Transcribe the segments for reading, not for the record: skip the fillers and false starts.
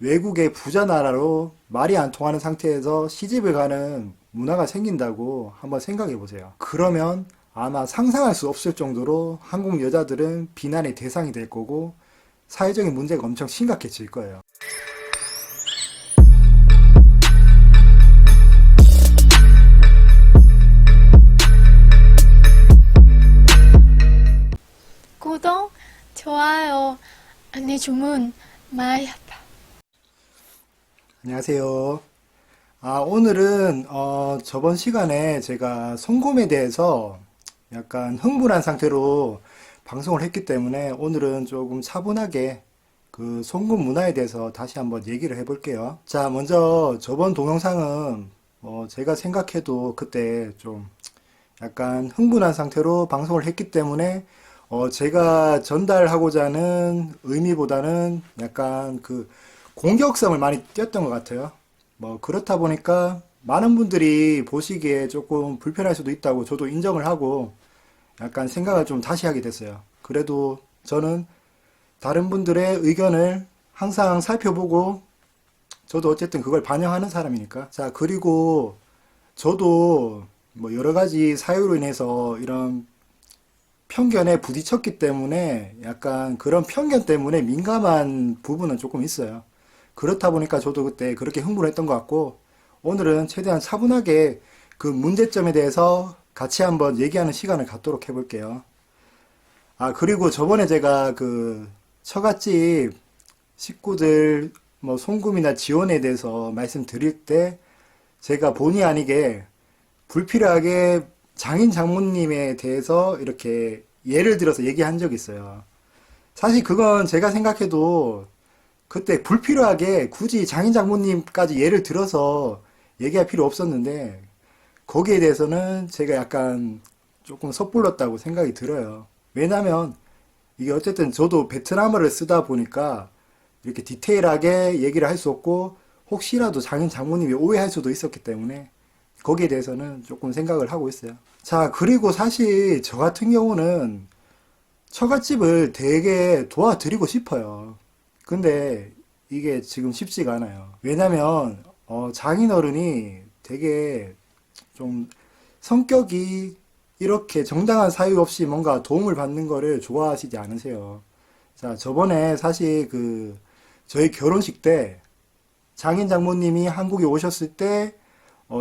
외국의 부자 나라로 말이 안 통하는 상태에서 시집을 가는 문화가 생긴다고 한번 생각해 보세요. 그러면 아마 상상할 수 없을 정도로 한국 여자들은 비난의 대상이 될 거고 사회적인 문제가 엄청 심각해질 거예요. 구독, 좋아요, 안내 주문 많이 아파. 안녕하세요. 오늘은 저번 시간에 제가 송금에 대해서 약간 흥분한 상태로 방송을 했기 때문에 오늘은 조금 차분하게 그 송금 문화에 대해서 다시 한번 얘기를 해볼게요. 자, 먼저 저번 동영상은 제가 생각해도 그때 좀 약간 흥분한 상태로 방송을 했기 때문에 제가 전달하고자 하는 의미보다는 약간 그 공격성을 많이 띄었던 것 같아요. 그렇다 보니까 많은 분들이 보시기에 조금 불편할 수도 있다고 저도 인정을 하고 약간 생각을 좀 다시 하게 됐어요. 그래도 저는 다른 분들의 의견을 항상 살펴보고 저도 어쨌든 그걸 반영하는 사람이니까. 자, 그리고 저도 여러 가지 사유로 인해서 이런 편견에 부딪혔기 때문에 약간 그런 편견 때문에 민감한 부분은 조금 있어요. 그렇다 보니까 저도 그때 그렇게 흥분했던 것 같고 오늘은 최대한 차분하게 그 문제점에 대해서 같이 한번 얘기하는 시간을 갖도록 해볼게요. 그리고 저번에 제가 그 처갓집 식구들 송금이나 지원에 대해서 말씀드릴 때 제가 본의 아니게 불필요하게 장인 장모님에 대해서 이렇게 예를 들어서 얘기한 적이 있어요. 사실 그건 제가 생각해도 그때 불필요하게 굳이 장인 장모님까지 예를 들어서 얘기할 필요 없었는데 거기에 대해서는 제가 약간 조금 섣불렀다고 생각이 들어요. 왜냐면 이게 어쨌든 저도 베트남어를 쓰다 보니까 이렇게 디테일하게 얘기를 할 수 없고 혹시라도 장인 장모님이 오해할 수도 있었기 때문에 거기에 대해서는 조금 생각을 하고 있어요. 자, 그리고 사실 저 같은 경우는 처갓집을 되게 도와드리고 싶어요. 근데 이게 지금 쉽지가 않아요. 왜냐면 장인어른이 되게 좀 성격이 이렇게 정당한 사유 없이 뭔가 도움을 받는 거를 좋아하시지 않으세요. 자, 저번에 사실 그 저희 결혼식 때 장인 장모님이 한국에 오셨을 때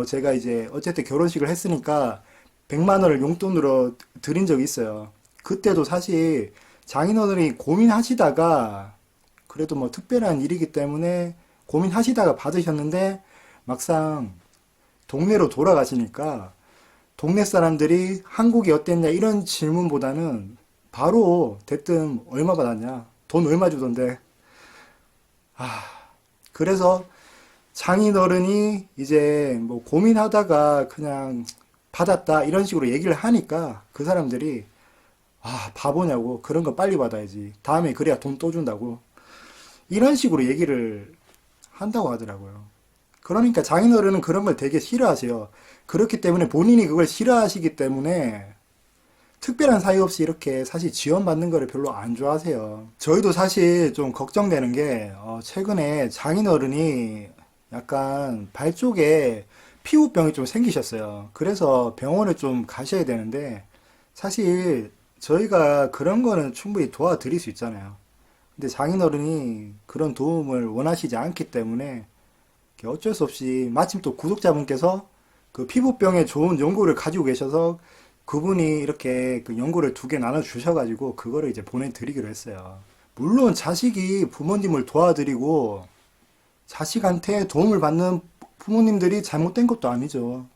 제가 이제 어쨌든 결혼식을 했으니까 100만 원을 용돈으로 드린 적이 있어요. 그때도 사실 장인어른이 고민하시다가 그래도 특별한 일이기 때문에 고민하시다가 받으셨는데 막상 동네로 돌아가시니까 동네 사람들이 한국이 어땠냐 이런 질문보다는 바로 대뜸 얼마 받았냐? 돈 얼마 주던데? 그래서 장인어른이 이제 고민하다가 그냥 받았다 이런 식으로 얘기를 하니까 그 사람들이 바보냐고 그런 거 빨리 받아야지 다음에 그래야 돈 또 준다고 이런 식으로 얘기를 한다고 하더라고요. 그러니까 장인어른은 그런 걸 되게 싫어하세요. 그렇기 때문에 본인이 그걸 싫어하시기 때문에 특별한 사유 없이 이렇게 사실 지원받는 거를 별로 안 좋아하세요. 저희도 사실 좀 걱정되는 게 최근에 장인어른이 약간 발 쪽에 피부병이 좀 생기셨어요. 그래서 병원을 좀 가셔야 되는데 사실 저희가 그런 거는 충분히 도와드릴 수 있잖아요. 근데 장인어른이 그런 도움을 원하시지 않기 때문에 어쩔 수 없이 마침 또 구독자분께서 그 피부병에 좋은 연고를 가지고 계셔서 그분이 이렇게 그 연고를 2개 나눠 주셔가지고 그거를 이제 보내드리기로 했어요. 물론 자식이 부모님을 도와드리고 자식한테 도움을 받는 부모님들이 잘못된 것도 아니죠.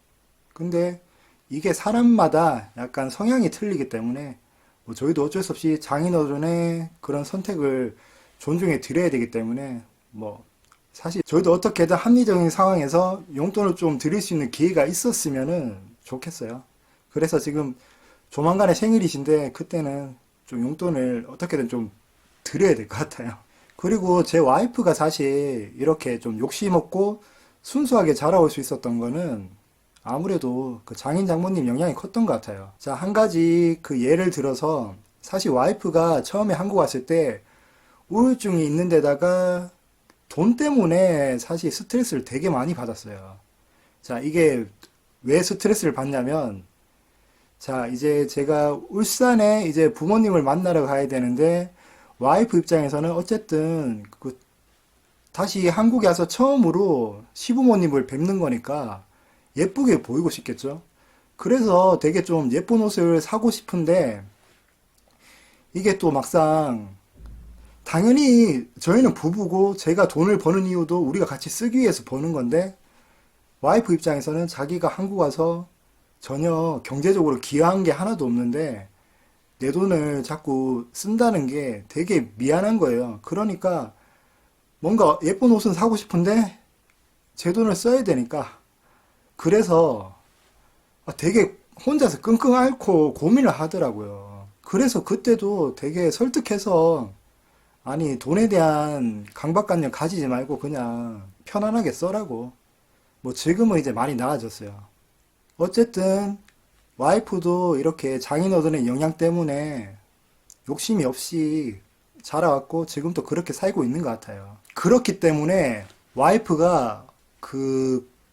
근데 이게 사람마다 약간 성향이 틀리기 때문에 저희도 어쩔 수 없이 장인어른의 그런 선택을 존중해 드려야 되기 때문에 사실 저희도 어떻게든 합리적인 상황에서 용돈을 좀 드릴 수 있는 기회가 있었으면은 좋겠어요. 그래서 지금 조만간에 생일이신데 그때는 좀 용돈을 어떻게든 좀 드려야 될 것 같아요. 그리고 제 와이프가 사실 이렇게 좀 욕심 없고 순수하게 자라올 수 있었던 거는 아무래도 그 장인 장모님 영향이 컸던 것 같아요. 자, 한 가지 그 예를 들어서 사실 와이프가 처음에 한국 왔을 때 우울증이 있는 데다가 돈 때문에 사실 스트레스를 되게 많이 받았어요. 자, 이게 왜 스트레스를 받냐면, 자, 이제 제가 울산에 이제 부모님을 만나러 가야 되는데, 와이프 입장에서는 어쨌든 다시 한국에 와서 처음으로 시부모님을 뵙는 거니까 예쁘게 보이고 싶겠죠? 그래서 되게 좀 예쁜 옷을 사고 싶은데, 이게 또 막상, 당연히 저희는 부부고 제가 돈을 버는 이유도 우리가 같이 쓰기 위해서 버는 건데, 와이프 입장에서는 자기가 한국 와서 전혀 경제적으로 기여한 게 하나도 없는데, 내 돈을 자꾸 쓴다는 게 되게 미안한 거예요. 그러니까 뭔가 예쁜 옷은 사고 싶은데 제 돈을 써야 되니까. 그래서 되게 혼자서 끙끙 앓고 고민을 하더라고요. 그래서 그때도 되게 설득해서 아니 돈에 대한 강박관념 가지지 말고 그냥 편안하게 써라고. 뭐 지금은 이제 많이 나아졌어요. 어쨌든 와이프도 이렇게 장인어른의 영향 때문에 욕심이 없이 자라왔고 지금도 그렇게 살고 있는 것 같아요. 그렇기 때문에 와이프가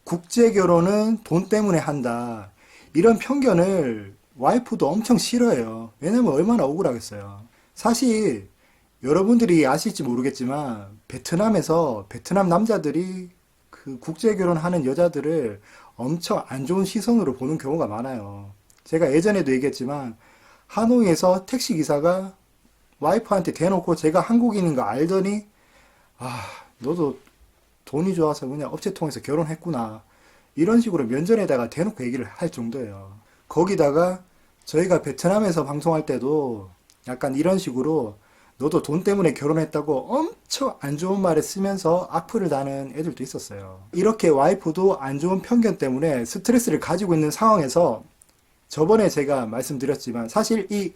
국제 결혼은 돈 때문에 한다. 이런 편견을 와이프도 엄청 싫어해요. 왜냐면 얼마나 억울하겠어요. 사실 여러분들이 아실지 모르겠지만 베트남에서 베트남 남자들이 국제 결혼하는 여자들을 엄청 안 좋은 시선으로 보는 경우가 많아요. 제가 예전에도 얘기했지만 하노이에서 택시 기사가 와이프한테 대놓고 제가 한국인인 거 알더니 아, 너도 돈이 좋아서 그냥 업체 통해서 결혼했구나. 이런 식으로 면전에다가 대놓고 얘기를 할 정도예요. 거기다가 저희가 베트남에서 방송할 때도 약간 이런 식으로 너도 돈 때문에 결혼했다고 엄청 안 좋은 말을 쓰면서 악플을 다는 애들도 있었어요. 이렇게 와이프도 안 좋은 편견 때문에 스트레스를 가지고 있는 상황에서 저번에 제가 말씀드렸지만 사실 이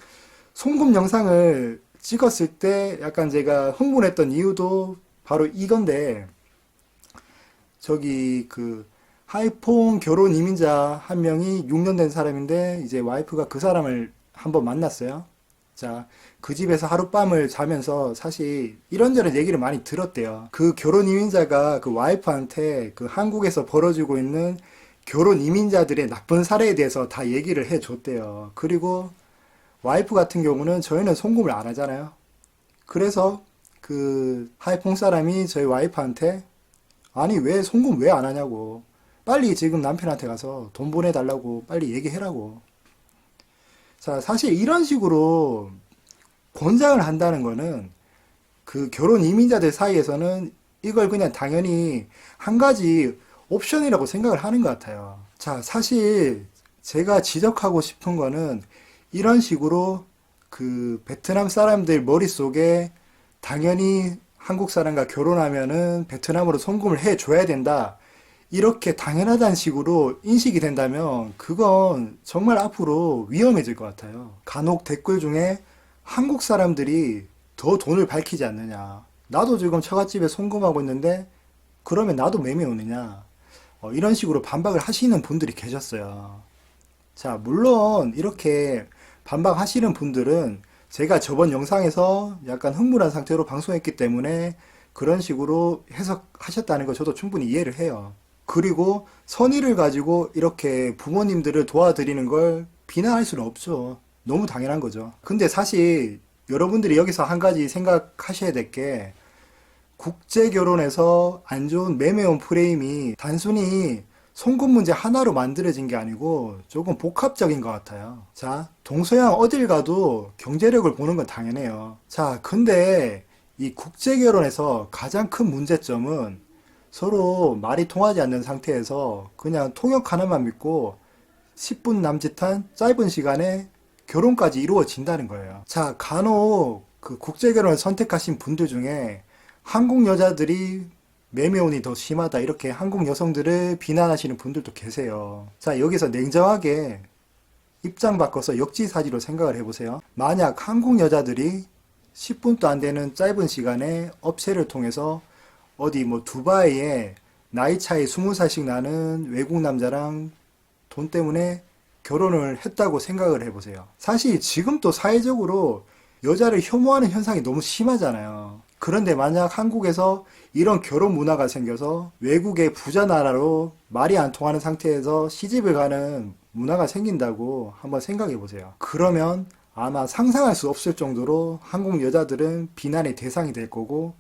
송금 영상을 찍었을 때 약간 제가 흥분했던 이유도 바로 이건데 저기 하이퐁 결혼 이민자 한 명이 6년 된 사람인데 이제 와이프가 그 사람을 한번 만났어요. 자, 그 집에서 하룻밤을 자면서 사실 이런저런 얘기를 많이 들었대요. 그 결혼 이민자가 그 와이프한테 그 한국에서 벌어지고 있는 결혼 이민자들의 나쁜 사례에 대해서 다 얘기를 해줬대요. 그리고 와이프 같은 경우는 저희는 송금을 안 하잖아요. 그래서 그 하이퐁 사람이 저희 와이프한테 아니 왜 송금 왜 안 하냐고 빨리 지금 남편한테 가서 돈 보내달라고 빨리 얘기해라고. 자, 사실 이런 식으로 권장을 한다는 거는 그 결혼 이민자들 사이에서는 이걸 그냥 당연히 한 가지 옵션이라고 생각을 하는 것 같아요. 자, 사실 제가 지적하고 싶은 거는 이런 식으로 그 베트남 사람들 머릿속에 당연히 한국 사람과 결혼하면은 베트남으로 송금을 해줘야 된다. 이렇게 당연하다는 식으로 인식이 된다면 그건 정말 앞으로 위험해질 것 같아요. 간혹 댓글 중에 한국 사람들이 더 돈을 밝히지 않느냐. 나도 지금 처갓집에 송금하고 있는데 그러면 나도 매매 오느냐. 이런 식으로 반박을 하시는 분들이 계셨어요. 자, 물론 이렇게 반박하시는 분들은 제가 저번 영상에서 약간 흥분한 상태로 방송했기 때문에 그런 식으로 해석하셨다는 거 저도 충분히 이해를 해요. 그리고 선의를 가지고 이렇게 부모님들을 도와드리는 걸 비난할 수는 없죠. 너무 당연한 거죠. 근데 사실 여러분들이 여기서 한 가지 생각하셔야 될 게 국제 결혼에서 안 좋은 매매원 프레임이 단순히 송금 문제 하나로 만들어진 게 아니고 조금 복합적인 것 같아요. 자, 동서양 어딜 가도 경제력을 보는 건 당연해요. 자, 근데 이 국제 결혼에서 가장 큰 문제점은 서로 말이 통하지 않는 상태에서 그냥 통역 하나만 믿고 10분 남짓한 짧은 시간에 결혼까지 이루어진다는 거예요. 자, 간혹 그 국제 결혼을 선택하신 분들 중에 한국 여자들이 매매운이 더 심하다 이렇게 한국 여성들을 비난하시는 분들도 계세요. 자, 여기서 냉정하게 입장 바꿔서 역지사지로 생각을 해보세요. 만약 한국 여자들이 10분도 안 되는 짧은 시간에 업체를 통해서 어디 뭐 두바이에 나이 차이 20살씩 나는 외국 남자랑 돈 때문에 결혼을 했다고 생각을 해보세요. 사실 지금 또 사회적으로 여자를 혐오하는 현상이 너무 심하잖아요. 그런데 만약 한국에서 이런 결혼 문화가 생겨서 외국의 부자 나라로 말이 안 통하는 상태에서 시집을 가는 문화가 생긴다고 한번 생각해 보세요. 그러면 아마 상상할 수 없을 정도로 한국 여자들은 비난의 대상이 될 거고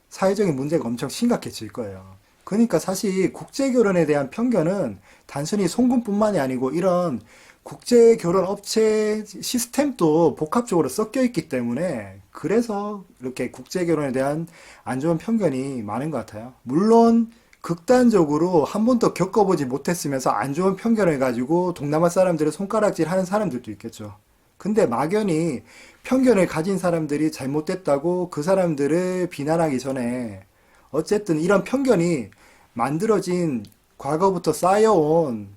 사회적인 문제가 엄청 심각해질 거예요. 그러니까 사실 국제결혼에 대한 편견은 단순히 송금뿐만이 아니고 이런 국제결혼 업체 시스템도 복합적으로 섞여 있기 때문에 그래서 이렇게 국제결혼에 대한 안 좋은 편견이 많은 것 같아요. 물론 극단적으로 한 번도 겪어보지 못했으면서 안 좋은 편견을 가지고 동남아 사람들을 손가락질 하는 사람들도 있겠죠. 근데 막연히 편견을 가진 사람들이 잘못됐다고 그 사람들을 비난하기 전에 어쨌든 이런 편견이 만들어진 과거부터 쌓여온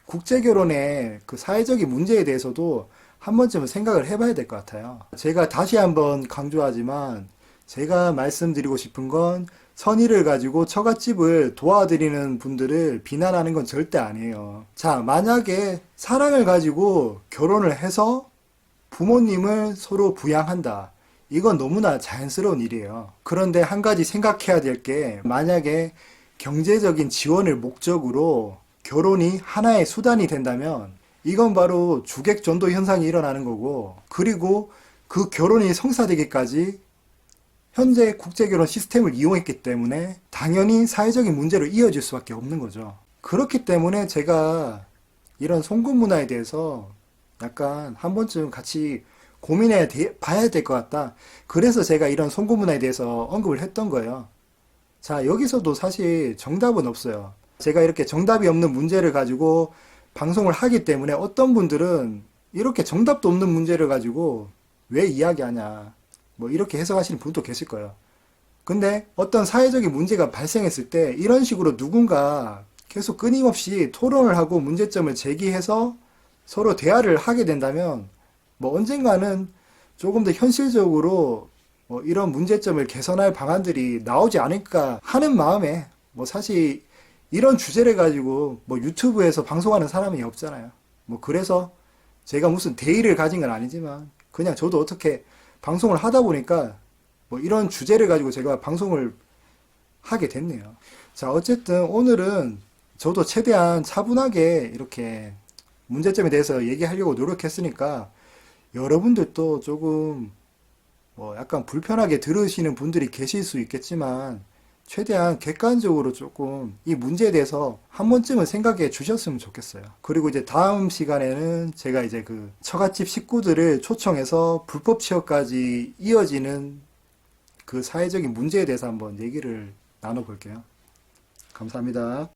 국제결혼의 그 사회적인 문제에 대해서도 한 번쯤은 생각을 해봐야 될 것 같아요. 제가 다시 한번 강조하지만 제가 말씀드리고 싶은 건 선의를 가지고 처갓집을 도와드리는 분들을 비난하는 건 절대 아니에요. 자, 만약에 사랑을 가지고 결혼을 해서 부모님을 서로 부양한다. 이건 너무나 자연스러운 일이에요. 그런데 한 가지 생각해야 될 게 만약에 경제적인 지원을 목적으로 결혼이 하나의 수단이 된다면 이건 바로 주객전도 현상이 일어나는 거고 그리고 그 결혼이 성사되기까지 현재 국제결혼 시스템을 이용했기 때문에 당연히 사회적인 문제로 이어질 수밖에 없는 거죠. 그렇기 때문에 제가 이런 송금 문화에 대해서 약간 한 번쯤 같이 고민해 봐야 될 것 같다. 그래서 제가 이런 송금 문화에 대해서 언급을 했던 거예요. 자, 여기서도 사실 정답은 없어요. 제가 이렇게 정답이 없는 문제를 가지고 방송을 하기 때문에 어떤 분들은 이렇게 정답도 없는 문제를 가지고 왜 이야기하냐. 뭐 이렇게 해석하시는 분도 계실 거예요. 근데 어떤 사회적인 문제가 발생했을 때 이런 식으로 누군가 계속 끊임없이 토론을 하고 문제점을 제기해서 서로 대화를 하게 된다면 뭐 언젠가는 조금 더 현실적으로 뭐 이런 문제점을 개선할 방안들이 나오지 않을까 하는 마음에 뭐 사실 이런 주제를 가지고 뭐 유튜브에서 방송하는 사람이 없잖아요. 뭐 그래서 제가 무슨 대의를 가진 건 아니지만 그냥 저도 어떻게 방송을 하다 보니까 뭐 이런 주제를 가지고 제가 방송을 하게 됐네요. 자, 어쨌든 오늘은 저도 최대한 차분하게 이렇게 문제점에 대해서 얘기하려고 노력했으니까 여러분들도 조금 뭐 약간 불편하게 들으시는 분들이 계실 수 있겠지만 최대한 객관적으로 조금 이 문제에 대해서 한 번쯤은 생각해 주셨으면 좋겠어요. 그리고 이제 다음 시간에는 제가 이제 그 처갓집 식구들을 초청해서 불법 취업까지 이어지는 그 사회적인 문제에 대해서 한번 얘기를 나눠볼게요. 감사합니다.